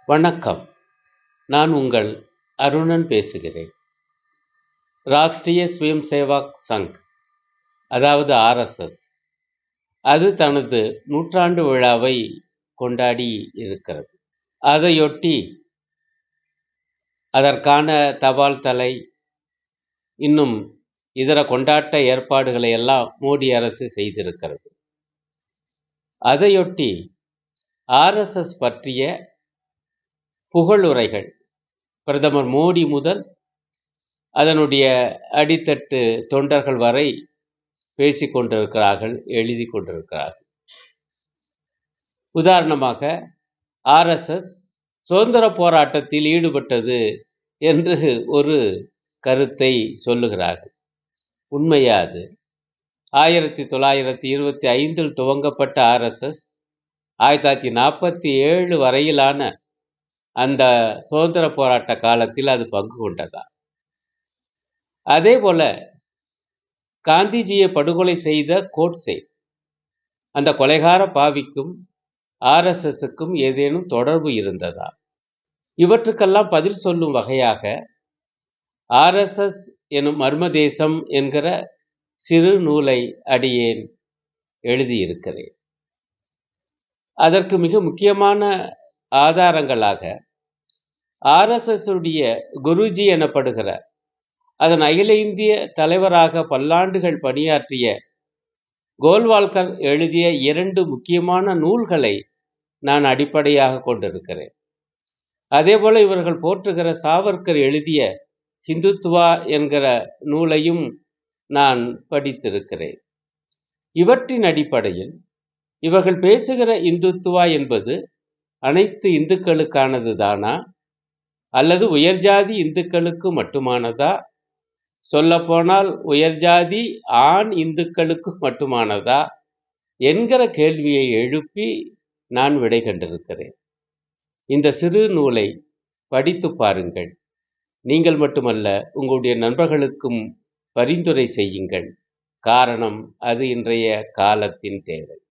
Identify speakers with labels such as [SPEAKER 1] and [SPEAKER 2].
[SPEAKER 1] வணக்கம். நான் உங்கள் அருணன் பேசுகிறேன். ராஷ்டிரிய ஸ்வயம் சேவக் சங், அதாவது ஆர்எஸ்எஸ், அது தனது நூற்றாண்டு விழாவை கொண்டாடி இருக்கிறது. அதையொட்டி அதற்கான தபால் தலை, இன்னும் இதர கொண்டாட்ட ஏற்பாடுகளை எல்லாம் மோடி அரசு செய்திருக்கிறது. அதையொட்டி ஆர்எஸ்எஸ் பற்றிய புகழுரைகள் பிரதமர் மோடி முதல் அதனுடைய அடித்தட்டு தொண்டர்கள் வரை பேசிக் கொண்டிருக்கிறார்கள், எழுதி கொண்டிருக்கிறார்கள். உதாரணமாக, ஆர்எஸ்எஸ் சுதந்திர போராட்டத்தில் ஈடுபட்டது என்று ஒரு கருத்தை சொல்லுகிறார்கள். உண்மையா அது? 1925 துவங்கப்பட்ட ஆர்எஸ்எஸ் 1947 வரையிலான அந்த சுதந்திர போராட்ட காலத்தில் அது பங்கு கொண்டதா? அதே போல காந்திஜியை படுகொலை செய்த கோட்சே, அந்த கொலைகார பாவிக்கும் ஆர்எஸ்எஸ்க்கும் ஏதேனும் தொடர்பு இருந்ததா? இவற்றுக்கெல்லாம் பதில் சொல்லும் வகையாக ஆர்எஸ்எஸ் எனும் மர்மதேசம் என்கிற சிறு நூலை அடியேன் எழுதியிருக்கிறேன். அதற்கு மிக முக்கியமான ஆதாரங்களாக ஆர்எஸ்எஸ் உடைய குருஜி எனப்படுகிற, அதன் அகில இந்திய தலைவராக பல்லாண்டுகள் பணியாற்றிய கோல்வால்கர் எழுதிய 2 முக்கியமான நூல்களை நான் அடிப்படையாக கொண்டிருக்கிறேன். அதேபோல இவர்கள் போற்றுகிற சாவர்கர் எழுதிய ஹிந்துத்துவா என்கிற நூலையும் நான் படித்திருக்கிறேன். இவற்றின் அடிப்படையில் இவர்கள் பேசுகிற இந்துத்துவா என்பது அனைத்து இந்துக்களுக்கானது தானா, அல்லது உயர்ஜாதி இந்துக்களுக்கு மட்டுமானதா? சொல்லப்போனால் உயர்ஜாதி ஆண் இந்துக்களுக்கு மட்டுமானதா என்கிற கேள்வியை எழுப்பி நான் விடை கண்டிருக்கிறேன். இந்த சிறு நூலை படித்து பாருங்கள். நீங்கள் மட்டுமல்ல, உங்களுடைய நண்பர்களுக்கும் பரிந்துரை செய்யுங்கள். காரணம், அது இன்றைய காலத்தின் தேவை.